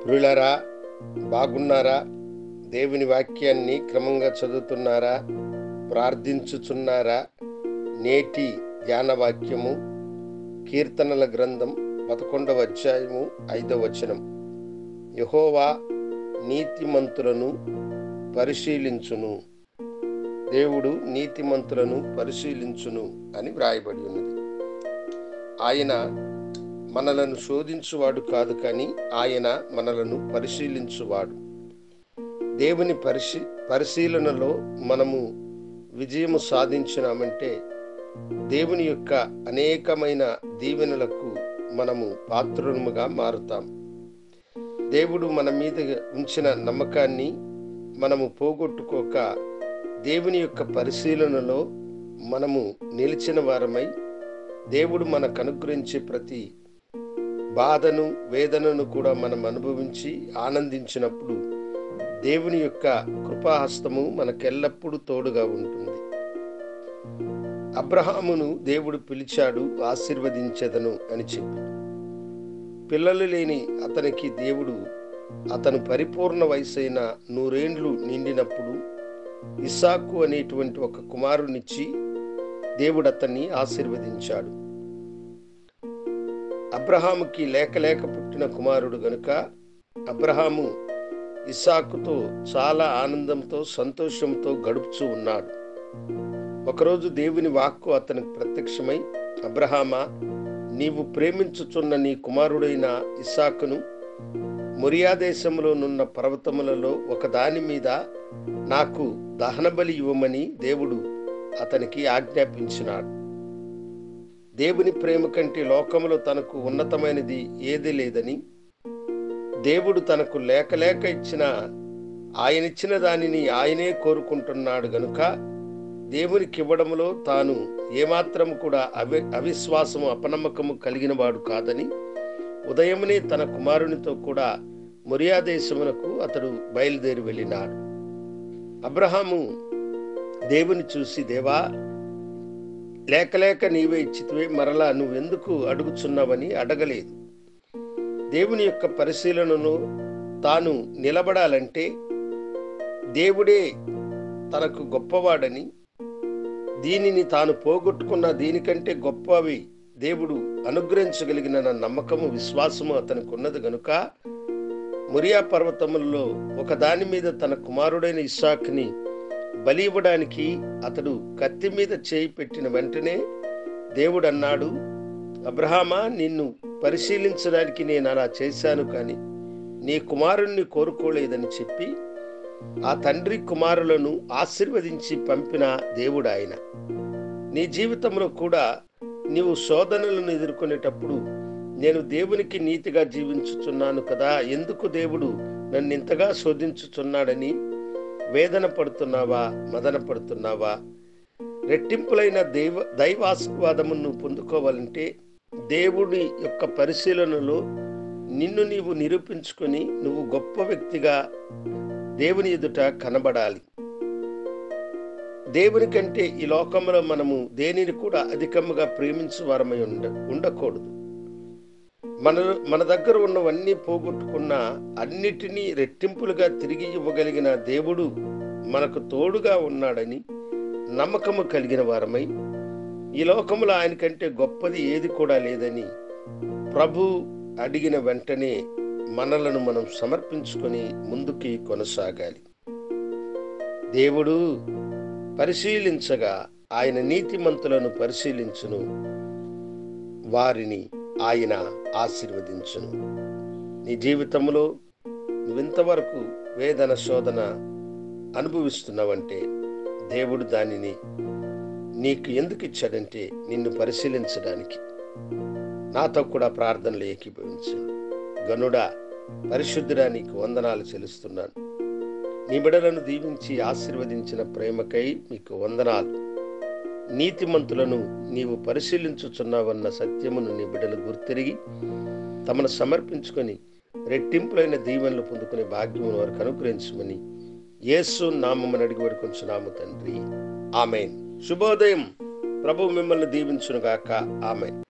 ప్రియులారా, బాగున్నారా? దేవుని వాక్యాన్ని క్రమంగా చదువుతున్నారా? ప్రార్థించుచున్నారా? నేటి ధ్యాన వాక్యము కీర్తనల గ్రంథం 11వ అధ్యాయము 5వ వచనం. యెహోవా నీతిమంతులను పరిశీలించును. దేవుడు నీతిమంతులను పరిశీలించును అని వ్రాయబడి ఉన్నది. ఆయన మనలను శోధించువాడు కాదు, కానీ ఆయన మనలను పరిశీలించువాడు. దేవుని పరిశీలనలో మనము విజయము సాధించినామంటే దేవుని యొక్క అనేకమైన దీవెనలకు మనము పాత్రులముగా మారుతాం. దేవుడు మన మీద ఉంచిన నమ్మకాన్ని మనము పోగొట్టుకోక దేవుని యొక్క పరిశీలనలో మనము నిలిచిన వారమై దేవుడు మనకు అనుగ్రహించే ప్రతి బాధను, వేదనను కూడా మనం అనుభవించి ఆనందించినప్పుడు దేవుని యొక్క కృపాహస్తము మనకెల్లప్పుడూ తోడుగా ఉంటుంది. అబ్రహామును దేవుడు పిలిచాడు, ఆశీర్వదించెదను అని చెప్పి. పిల్లలు లేని అతనికి దేవుడు అతను పరిపూర్ణ వయసైన 100 ఏండ్లు నిండినప్పుడు ఇస్సాకు అనేటువంటి ఒక కుమారునిచ్చి దేవుడు అతన్ని ఆశీర్వదించాడు. అబ్రహాముకి లేక పుట్టిన కుమారుడు గనుక అబ్రహాము ఇస్సాకుతో చాలా ఆనందంతో, సంతోషంతో గడుపుచూ ఉన్నాడు. ఒకరోజు దేవుని వాక్కు అతనికి ప్రత్యక్షమై, అబ్రహామా, నీవు ప్రేమించుచున్న నీ కుమారుడైన ఇస్సాకును మొరియా దేశంలో నున్న పర్వతములలో ఒకదాని మీద నాకు దహనబలి ఇవ్వమని దేవుడు అతనికి ఆజ్ఞాపించినాడు. దేవుని ప్రేమ కంటే లోకములో తనకు ఉన్నతమైనది ఏదీ లేదని, దేవుడు తనకు లేక ఇచ్చిన ఆయనిచ్చిన దానిని ఆయనే కోరుకుంటున్నాడు గనుక దేవునికి ఇవ్వడంలో తాను ఏమాత్రం కూడా అవిశ్వాసము, అపనమ్మకము కలిగిన వాడు కాదని ఉదయమునే తన కుమారునితో కూడా మొరియా దేశమునకు అతడు బయలుదేరి వెళ్ళినాడు. అబ్రహాము దేవుని చూసి, దేవా, లేక నీవే ఇచ్చితివే, మరలా నువ్వెందుకు అడుగుచున్నావని అడగలేదు. దేవుని యొక్క పరిశీలనను తాను నిలబడాలంటే దేవుడే తనకు గొప్పవాడని, దీనిని తాను పోగొట్టుకున్న దీనికంటే గొప్పవి దేవుడు అనుగ్రహించగలిగిన నమ్మకము, విశ్వాసము అతనికి ఉన్నది గనుక మొరియా పర్వతములలో ఒకదాని మీద తన కుమారుడైన ఇస్సాకుని బలి ఇవ్వడానికి అతడు కత్తి మీద చేయి పెట్టిన వెంటనే దేవుడు అన్నాడు, అబ్రహామా, నిన్ను పరిశీలించడానికి నేను అలా చేశాను, కానీ నీ కుమారుణ్ణి కోరుకోలేదని చెప్పి ఆ తండ్రి కుమారులను ఆశీర్వదించి పంపిన దేవుడు ఆయన. నీ జీవితంలో కూడా నీవు శోధనలను ఎదుర్కొనేటప్పుడు, నేను దేవునికి నీతిగా జీవించుచున్నాను కదా, ఎందుకు దేవుడు నన్ను ఇంతగా శోధించుచున్నాడని వేదన పడుతున్నావా, మదన పడుతున్నావా? రెట్టింపులైన దైవాశీర్వాదమును పొందుకోవాలంటే దేవుడి యొక్క పరిశీలనలో నిన్ను నీవు నిరూపించుకొని నువ్వు గొప్ప వ్యక్తిగా దేవుని ఎదుట కనబడాలి. దేవుని కంటే ఈ లోకంలో మనము దేనిని కూడా అధికముగా ప్రేమించే వారమై ఉండకూడదు. మన దగ్గర ఉన్నవన్నీ పోగొట్టుకున్న అన్నిటినీ రెట్టింపులుగా తిరిగి ఇవ్వగలిగిన దేవుడు మనకు తోడుగా ఉన్నాడని నమ్మకము కలిగిన వారమై, ఈ లోకములో ఆయన కంటే గొప్పది ఏది కూడా లేదని ప్రభు అడిగిన వెంటనే మనలను మనం సమర్పించుకొని ముందుకి కొనసాగాలి. దేవుడు పరిశీలించగా ఆయన నీతిమంతులను పరిశీలించును, వారిని ఆయన ఆశీర్వదించును. నీ జీవితంలో నువ్వింతవరకు వేదన, శోధన అనుభవిస్తున్నావంటే దేవుడు దానిని నీకు ఎందుకు ఇచ్చాడంటే నిన్ను పరిశీలించడానికి. నాతో కూడా ప్రార్థనలు ఏకీభవించండి. గనుడా, పరిశుద్ధుడా, నీకు వందనాలు చెల్లిస్తున్నాను. నీ బిడ్డలను దీవించి ఆశీర్వదించిన ప్రేమకై మీకు వందనాలు. నీతిమంతులను నీవు పరిశీలించుచున్నావన్న సత్యమును నీ బిడ్డలు గుర్తిరిగి తమను సమర్పించుకొని రెట్టింపులైన దీవెనలు పొందుకునే భాగ్యమును వారికి అనుగ్రహించమని యేసు నామమున అడిగి వేడుకొంచున్నాము తండ్రి. ఆమేన్. శుభోదయం. ప్రభు మిమ్మల్ని దీవించునుగాక. ఆమేన్.